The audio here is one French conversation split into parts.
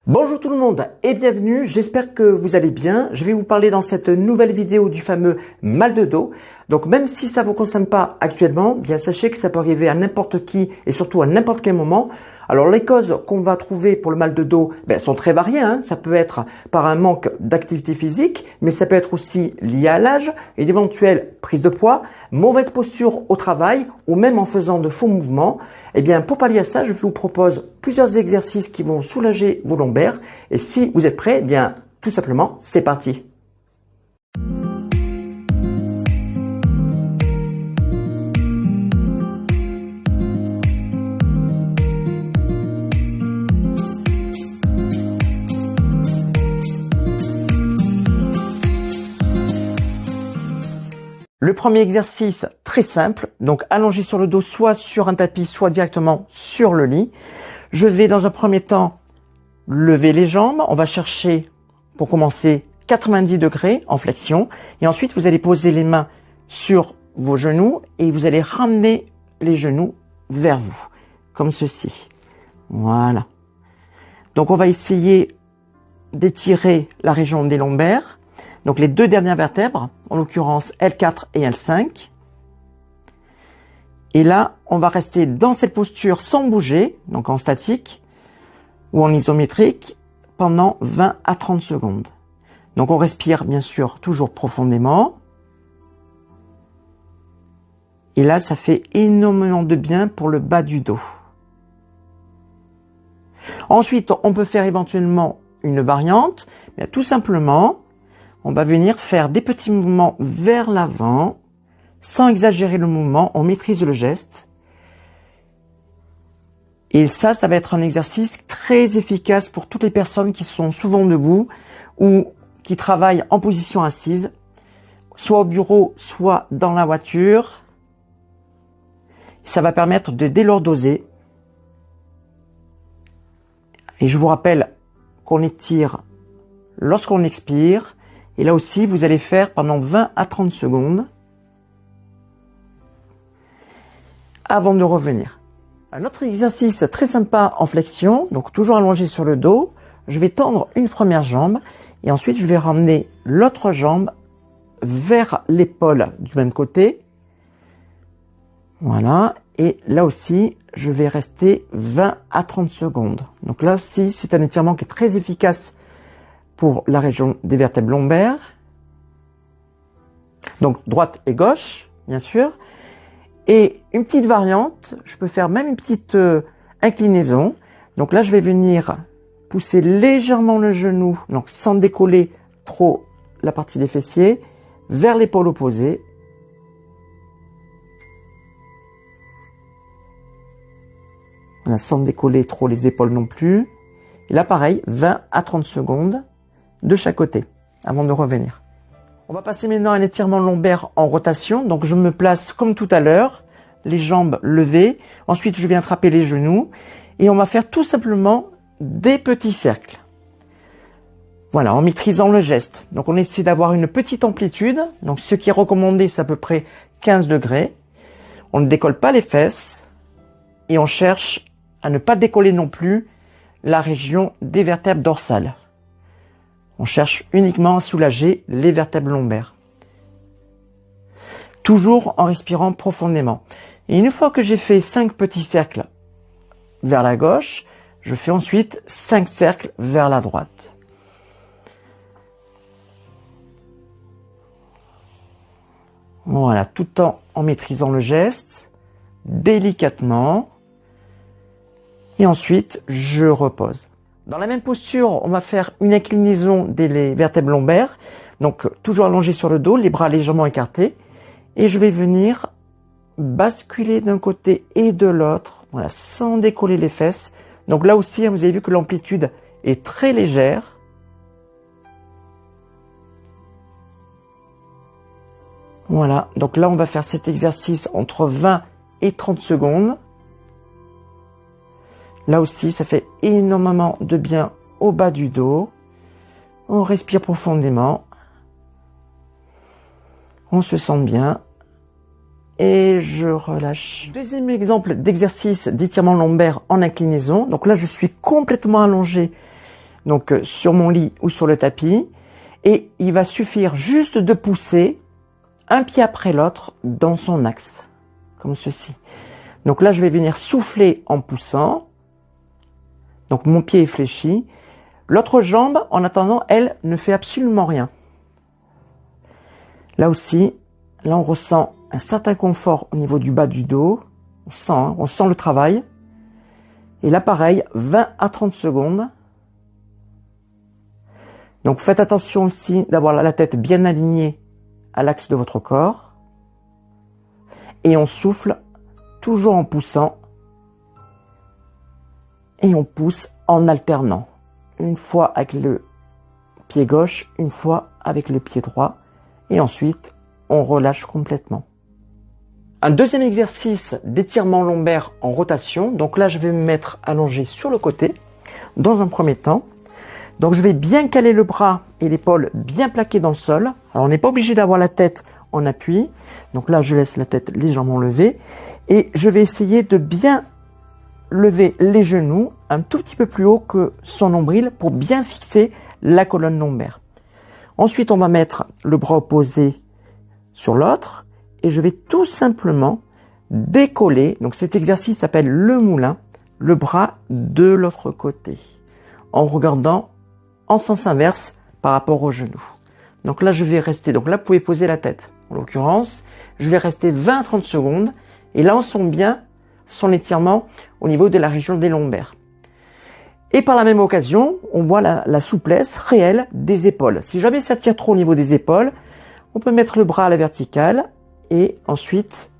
Bonjour tout le monde et bienvenue, j'espère que vous allez bien. Je vais vous parler dans cette nouvelle vidéo du fameux mal de dos. Donc même si ça ne vous concerne pas actuellement, bien sachez que ça peut arriver à n'importe qui et surtout à n'importe quel moment. Alors les causes qu'on va trouver pour le mal de dos sont très variées. Ça peut être par un manque d'activité physique, mais ça peut être aussi lié à l'âge et d'éventuelles prises de poids, mauvaise posture au travail ou même en faisant de faux mouvements. Eh bien pour pallier à ça, je vous propose plusieurs exercices qui vont soulager vos lombaires. Et si vous êtes prêts, tout simplement, c'est parti. Le premier exercice, très simple, donc allongé sur le dos, soit sur un tapis, soit directement sur le lit. Je vais dans un premier temps lever les jambes. On va chercher, pour commencer, 90 degrés en flexion. Et ensuite, vous allez poser les mains sur vos genoux et vous allez ramener les genoux vers vous, comme ceci. Voilà. Donc, on va essayer d'étirer la région des lombaires. Donc les deux dernières vertèbres, en l'occurrence L4 et L5. Et là, on va rester dans cette posture sans bouger, donc en statique ou en isométrique, pendant 20 à 30 secondes. Donc on respire bien sûr toujours profondément. Et là, ça fait énormément de bien pour le bas du dos. Ensuite, on peut faire éventuellement une variante, mais tout simplement, on va venir faire des petits mouvements vers l'avant, sans exagérer le mouvement, on maîtrise le geste. Et ça va être un exercice très efficace pour toutes les personnes qui sont souvent debout ou qui travaillent en position assise, soit au bureau, soit dans la voiture. Ça va permettre de délordoser. Et je vous rappelle qu'on étire lorsqu'on expire. Et là aussi, vous allez faire pendant 20 à 30 secondes avant de revenir. Un autre exercice très sympa en flexion, donc toujours allongé sur le dos. Je vais tendre une première jambe et ensuite je vais ramener l'autre jambe vers l'épaule du même côté. Voilà. Et là aussi, je vais rester 20 à 30 secondes. Donc là aussi, c'est un étirement qui est très efficace pour la région des vertèbres lombaires. Donc droite et gauche, bien sûr. Et une petite variante, je peux faire même une petite inclinaison. Donc là, je vais venir pousser légèrement le genou, donc sans décoller trop la partie des fessiers, vers l'épaule opposée. Voilà, sans décoller trop les épaules non plus. Et là, pareil, 20 à 30 secondes de chaque côté, avant de revenir. On va passer maintenant à un étirement lombaire en rotation. Donc je me place comme tout à l'heure, les jambes levées. Ensuite, je viens attraper les genoux. Et on va faire tout simplement des petits cercles. Voilà, en maîtrisant le geste. Donc on essaie d'avoir une petite amplitude. Donc ce qui est recommandé, c'est à peu près 15 degrés. On ne décolle pas les fesses. Et on cherche à ne pas décoller non plus la région des vertèbres dorsales. On cherche uniquement à soulager les vertèbres lombaires. Toujours en respirant profondément. Et une fois que j'ai fait 5 petits cercles vers la gauche, je fais ensuite 5 cercles vers la droite. Voilà, tout en maîtrisant le geste, délicatement. Et ensuite, je repose. Dans la même posture, on va faire une inclinaison des vertèbres lombaires. Donc, toujours allongé sur le dos, les bras légèrement écartés. Et je vais venir basculer d'un côté et de l'autre, voilà, sans décoller les fesses. Donc là aussi, vous avez vu que l'amplitude est très légère. Voilà, donc là, on va faire cet exercice entre 20 et 30 secondes. Là aussi, ça fait énormément de bien au bas du dos. On respire profondément. On se sent bien. Et je relâche. Deuxième exemple d'exercice d'étirement lombaire en inclinaison. Donc là, je suis complètement allongé donc sur mon lit ou sur le tapis. Et il va suffire juste de pousser un pied après l'autre dans son axe, comme ceci. Donc là, je vais venir souffler en poussant. Donc mon pied est fléchi. L'autre jambe, en attendant, elle ne fait absolument rien. Là aussi, là on ressent un certain confort au niveau du bas du dos. On sent le travail. Et là, pareil, 20 à 30 secondes. Donc faites attention aussi d'avoir la tête bien alignée à l'axe de votre corps. Et on souffle toujours en poussant. Et on pousse en alternant. Une fois avec le pied gauche, une fois avec le pied droit. Et ensuite, on relâche complètement. Un deuxième exercice d'étirement lombaire en rotation. Donc là, je vais me mettre allongé sur le côté dans un premier temps. Donc je vais bien caler le bras et l'épaule bien plaqués dans le sol. Alors on n'est pas obligé d'avoir la tête en appui. Donc là, je laisse la tête légèrement levée. Et je vais essayer de bien lever les genoux un tout petit peu plus haut que son nombril pour bien fixer la colonne lombaire. Ensuite, on va mettre le bras opposé sur l'autre et je vais tout simplement décoller. Donc cet exercice s'appelle le moulin, le bras de l'autre côté en regardant en sens inverse par rapport au genou. Donc là, je vais rester. Donc là, vous pouvez poser la tête. En l'occurrence, je vais rester 20 à 30 secondes et là, on sent bien son étirement au niveau de la région des lombaires. Et par la même occasion, on voit la souplesse réelle des épaules. Si jamais ça tire trop au niveau des épaules, on peut mettre le bras à la verticale et ensuite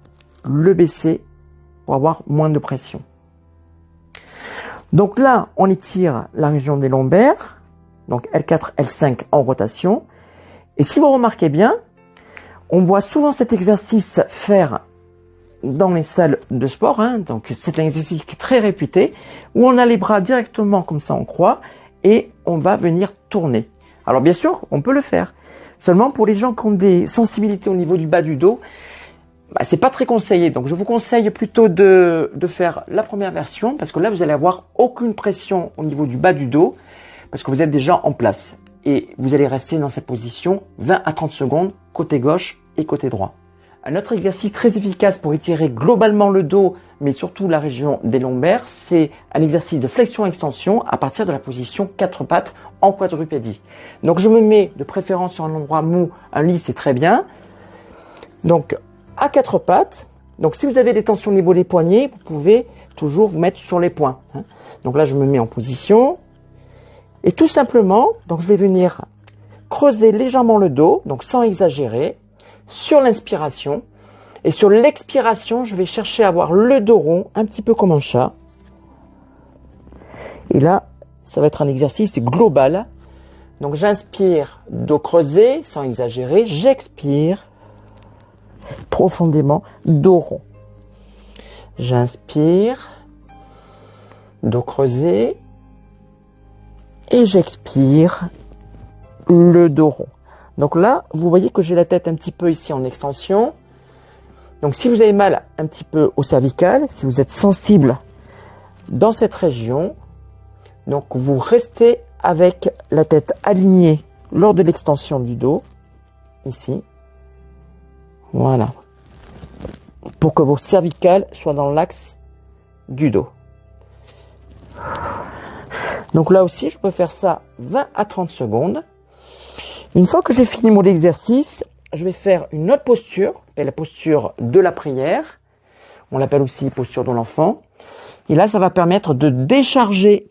le baisser pour avoir moins de pression. Donc là, on étire la région des lombaires, donc L4, L5 en rotation. Et si vous remarquez bien, on voit souvent cet exercice faire dans les salles de sport, donc c'est un exercice qui est très réputé, où on a les bras directement comme ça en croix et on va venir tourner. Alors bien sûr, on peut le faire. Seulement pour les gens qui ont des sensibilités au niveau du bas du dos, c'est pas très conseillé. Donc je vous conseille plutôt de faire la première version parce que là vous allez avoir aucune pression au niveau du bas du dos parce que vous êtes déjà en place et vous allez rester dans cette position 20 à 30 secondes côté gauche et côté droit. Un autre exercice très efficace pour étirer globalement le dos, mais surtout la région des lombaires, c'est un exercice de flexion-extension à partir de la position 4 pattes en quadrupédie. Donc je me mets de préférence sur un endroit mou, un lit c'est très bien. Donc à 4 pattes, donc si vous avez des tensions au niveau des poignets, vous pouvez toujours vous mettre sur les poings. Donc là je me mets en position et tout simplement, donc je vais venir creuser légèrement le dos, donc sans exagérer. Sur l'inspiration et sur l'expiration, je vais chercher à avoir le dos rond, un petit peu comme un chat. Et là, ça va être un exercice global. Donc j'inspire, dos creusé, sans exagérer. J'expire profondément, dos rond. J'inspire, dos creusé. Et j'expire, le dos rond. Donc là, vous voyez que j'ai la tête un petit peu ici en extension. Donc si vous avez mal un petit peu au cervical, si vous êtes sensible dans cette région, donc vous restez avec la tête alignée lors de l'extension du dos, ici. Voilà. Pour que vos cervicales soient dans l'axe du dos. Donc là aussi, je peux faire ça 20 à 30 secondes. Une fois que j'ai fini mon exercice, je vais faire une autre posture, la posture de la prière. On l'appelle aussi posture de l'enfant. Et là, ça va permettre de décharger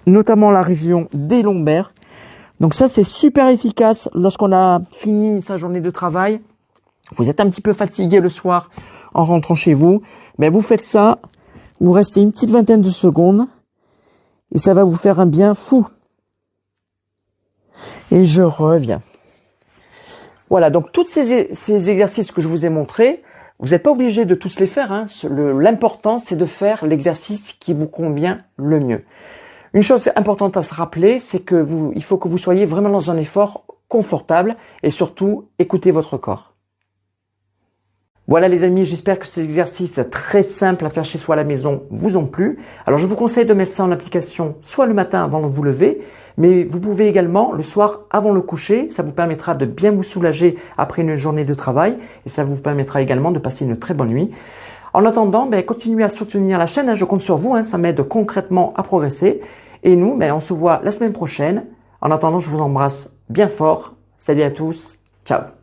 notamment la région des lombaires. Donc ça, c'est super efficace lorsqu'on a fini sa journée de travail. Vous êtes un petit peu fatigué le soir en rentrant chez vous. Mais vous faites ça, vous restez une petite vingtaine de secondes et ça va vous faire un bien fou. Et je reviens. Voilà, donc tous ces exercices que je vous ai montrés, vous n'êtes pas obligé de tous les faire. L'important, c'est de faire l'exercice qui vous convient le mieux. Une chose importante à se rappeler, c'est que il faut que vous soyez vraiment dans un effort confortable et surtout, écoutez votre corps. Voilà les amis, j'espère que ces exercices très simples à faire chez soi à la maison vous ont plu. Alors je vous conseille de mettre ça en application soit le matin avant de vous lever, Mais vous pouvez également le soir avant le coucher, ça vous permettra de bien vous soulager après une journée de travail et ça vous permettra également de passer une très bonne nuit. En attendant, continuez à soutenir la chaîne, je compte sur vous, ça m'aide concrètement à progresser. Et nous, on se voit la semaine prochaine. En attendant, je vous embrasse bien fort. Salut à tous, ciao.